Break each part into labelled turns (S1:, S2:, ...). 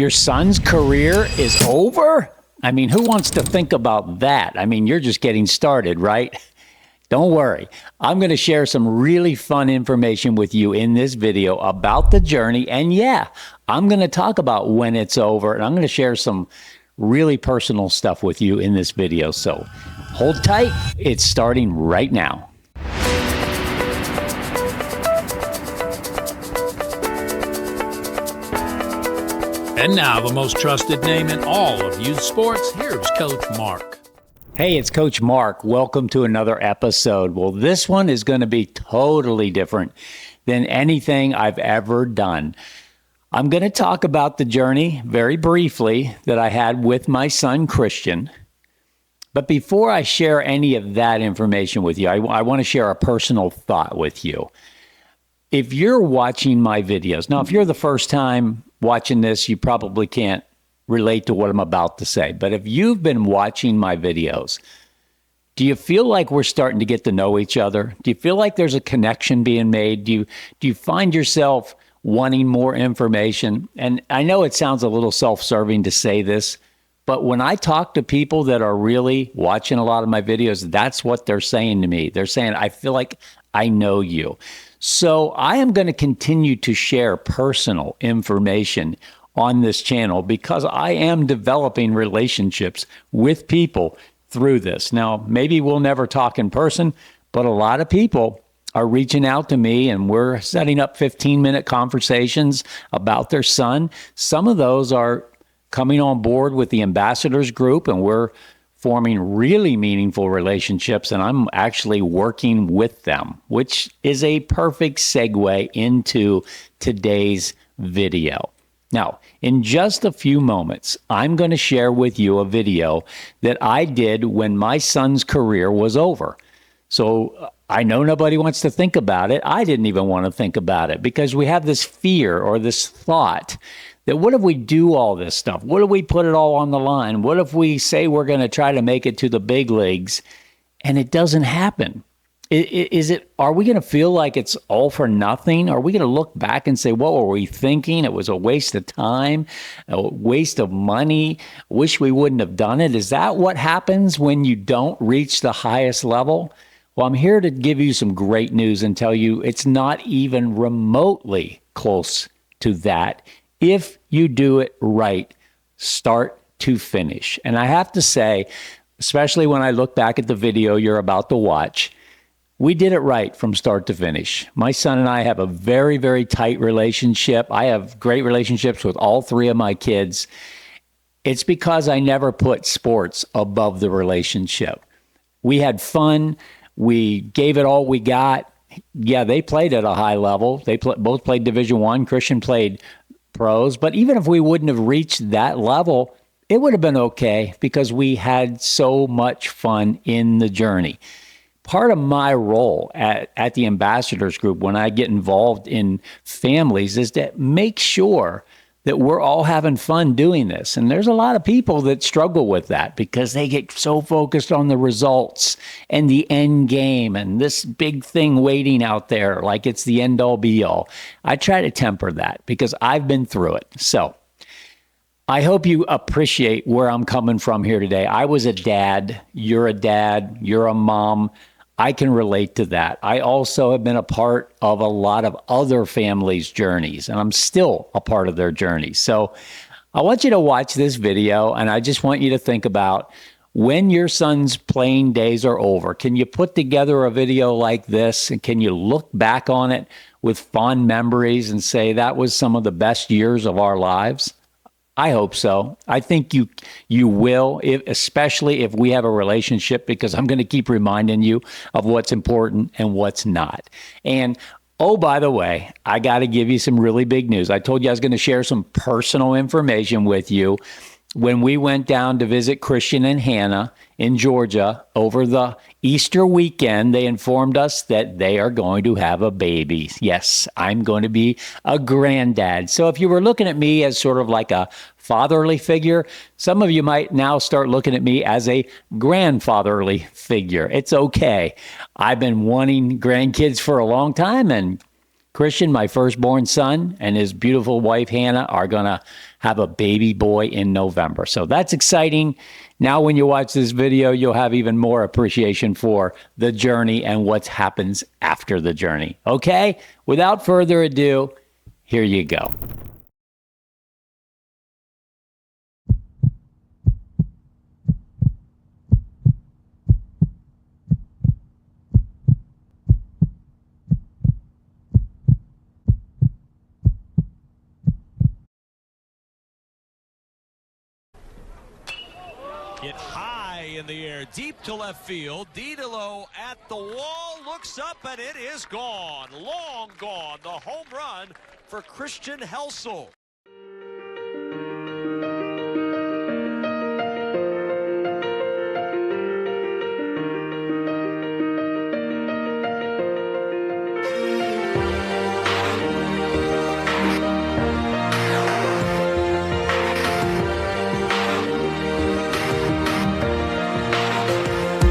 S1: Your son's career is over? I mean, who wants to think about that? I mean, you're just getting started, right? Don't worry. I'm going to share some really fun information with you in this video about the journey. And yeah, I'm going to talk about when it's over, and I'm going to share some really personal stuff with you in this video. So hold tight. It's starting right now.
S2: And now, the most trusted name in all of youth sports, here's Coach Mark.
S1: Hey, it's Coach Mark. Welcome to another episode. Well, this one is going to be totally different than anything I've ever done. I'm going to talk about the journey very briefly that I had with my son, Christian. But before I share any of that information with you, I want to share a personal thought with you. If you're watching my videos, now, if you're the first time watching this, you probably can't relate to what I'm about to say. But if you've been watching my videos, do you feel like we're starting to get to know each other? Do you feel like there's a connection being made? Do you find yourself wanting more information? And I know it sounds a little self-serving to say this, but when I talk to people that are really watching a lot of my videos, that's what they're saying to me. They're saying, I feel like I know you. So I am going to continue to share personal information on this channel because I am developing relationships with people through this. Now, maybe we'll never talk in person, but a lot of people are reaching out to me and we're setting up 15-minute conversations about their son. Some of those are coming on board with the ambassadors group, and we're forming really meaningful relationships, and I'm actually working with them, which is a perfect segue into today's video. Now, in just a few moments, I'm going to share with you a video that I did when my son's career was over. So I know nobody wants to think about it. I didn't even want to think about it because we have this fear or this thought that what if we do all this stuff? What if we put it all on the line? What if we say we're going to try to make it to the big leagues and it doesn't happen? Are we going to feel like it's all for nothing? Are we going to look back and say, what were we thinking? It was a waste of time, a waste of money. Wish we wouldn't have done it. Is that what happens when you don't reach the highest level? Well, I'm here to give you some great news and tell you it's not even remotely close to that if you do it right, start to finish. And I have to say, especially when I look back at the video you're about to watch, we did it right from start to finish. My son and I have a very, very tight relationship. I have great relationships with all three of my kids. It's because I never put sports above the relationship. We had fun. We gave it all we got. Yeah, they played at a high level. They both played Division I. Christian played pros. But even if we wouldn't have reached that level, it would have been okay because we had so much fun in the journey. Part of my role at the ambassadors group when I get involved in families is to make sure that we're all having fun doing this. And there's a lot of people that struggle with that because they get so focused on the results and the end game and this big thing waiting out there like it's the end all be all. I try to temper that because I've been through it. So I hope you appreciate where I'm coming from here today. I was a dad, you're a mom. I can relate to that. I also have been a part of a lot of other families' journeys, and I'm still a part of their journey. So I want you to watch this video, and I just want you to think about when your son's playing days are over. Can you put together a video like this, and can you look back on it with fond memories and say that was some of the best years of our lives? I hope so. I think you will, especially if we have a relationship, because I'm going to keep reminding you of what's important and what's not. And oh, by the way, I got to give you some really big news. I told you I was going to share some personal information with you. When we went down to visit Christian and Hannah in Georgia over the Easter weekend, they informed us that they are going to have a baby. Yes, I'm going to be a granddad. So if you were looking at me as sort of like a fatherly figure, some of you might now start looking at me as a grandfatherly figure. It's okay. I've been wanting grandkids for a long time, and Christian, my firstborn son, and his beautiful wife, Hannah, are going to have a baby boy in November. So that's exciting. Now, when you watch this video, you'll have even more appreciation for the journey and what happens after the journey. Okay? Without further ado, here you go.
S3: Get high in the air, deep to left field. Didolo at the wall, looks up, and it is gone. Long gone. The home run for Christian Helsel.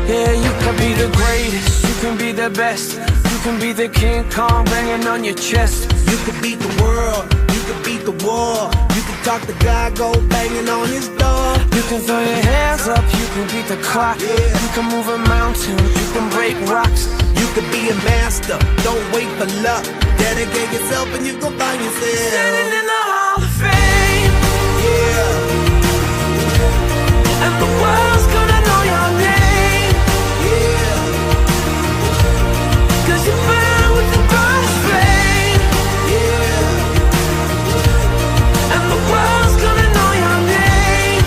S4: Yeah, you can be the greatest, you can be the best, you can be the King Kong banging on your chest.
S5: You could beat the world, you could beat the war. You can talk to God, go banging on his door.
S4: You can throw your hands up, you can beat the clock. You can move a mountain, you can break rocks.
S5: You could be a master, don't wait for luck. Dedicate yourself and you go find yourself.
S4: Standing in the Hall of Fame,
S5: Yeah,
S4: and the world's gonna know your name,
S5: yeah,
S4: 'cause you burn with the brightest flame,
S5: yeah,
S4: and the world's gonna know your name,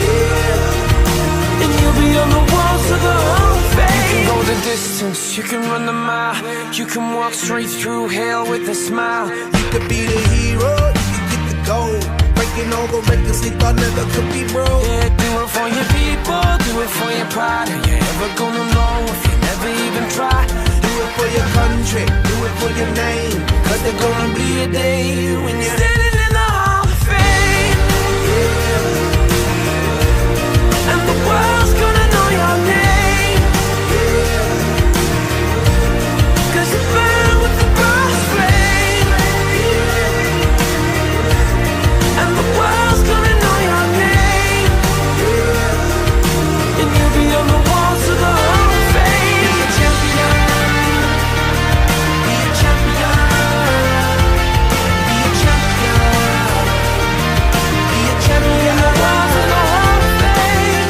S5: yeah.
S4: and you'll be on the walls of the Hall of Fame. You can go the distance, you can run the mile, you can walk straight through hell with a smile.
S5: You could be the hero, you could get the gold. Breaking all the records they thought never could be broke.
S4: Yeah, do it for your people, do it for your pride. Are you ever gonna know if you never even try?
S5: Do it for your country, do it for your name. 'Cause there's gonna be a day when you're
S4: Standing in the Hall of Fame, and the world's gonna know your name, 'cause you burn with the brightest flame, and the world's gonna know your name, and you'll be on the walls of the Hall of Fame. Be a champion, be a champion, be a champion, be a champion. The walls of the Hall of Fame.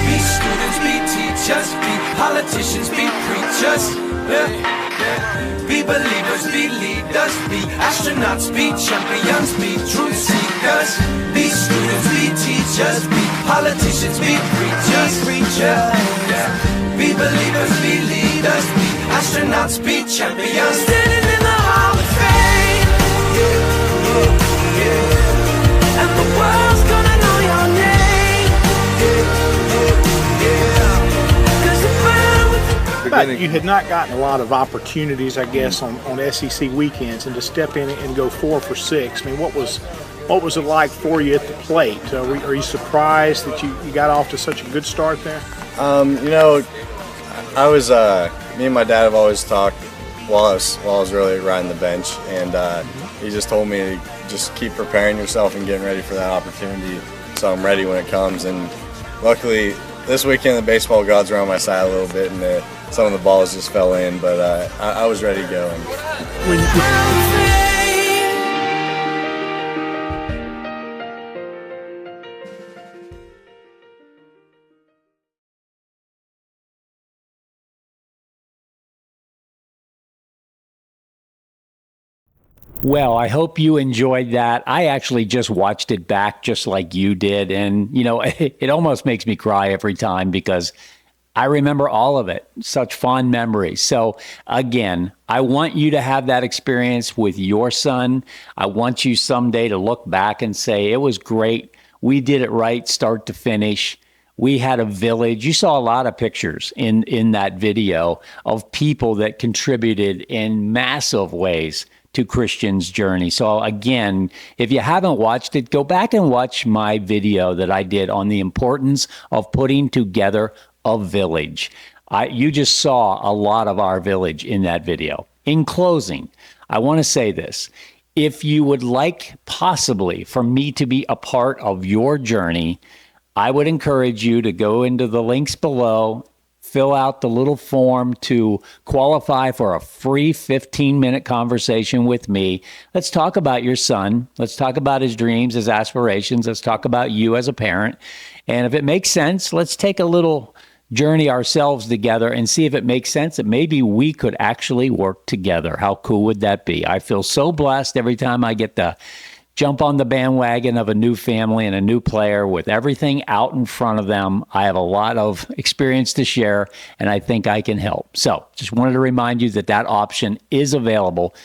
S4: Be students, be teachers, be politicians, be preachers. Be believers, be leaders, be astronauts, be champions, be truth seekers. Be students, be teachers, be politicians, be preachers, Be believers, be leaders, be astronauts, be champions. Standing in the Hall of Fame, and the world's gonna know your name, 'cause you burn with the
S6: But you had not gotten a lot of opportunities, I guess, on SEC weekends, and to step in and go 4 for 6. I mean, what was it like for you at the plate? Are you surprised that you got off to such a good start there?
S7: I was me and my dad have always talked while I was really riding the bench, and he just told me to just keep preparing yourself and getting ready for that opportunity, so I'm ready when it comes. And luckily this weekend the baseball gods were on my side a little bit, and some of the balls just fell in, but I was ready to go. And
S1: Well, I hope you enjoyed that. I actually just watched it back just like you did. And, it almost makes me cry every time because I remember all of it. Such fond memories. So again, I want you to have that experience with your son. I want you someday to look back and say, it was great. We did it right, start to finish. We had a village. You saw a lot of pictures in that video of people that contributed in massive ways to Christian's journey. So again, if you haven't watched it, go back and watch my video that I did on the importance of putting together a village. You just saw a lot of our village in that video. In closing, I want to say this. If you would like possibly for me to be a part of your journey, I would encourage you to go into the links below, fill out the little form to qualify for a free 15-minute conversation with me. Let's talk about your son. Let's talk about his dreams, his aspirations. Let's talk about you as a parent. And if it makes sense, let's take a little journey ourselves together and see if it makes sense that maybe we could actually work together. How cool would that be? I feel so blessed every time I get to jump on the bandwagon of a new family and a new player with everything out in front of them. I have a lot of experience to share, and I think I can help. So just wanted to remind you that that option is available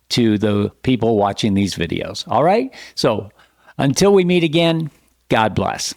S1: to the people watching these videos. All right? So until we meet again, God bless.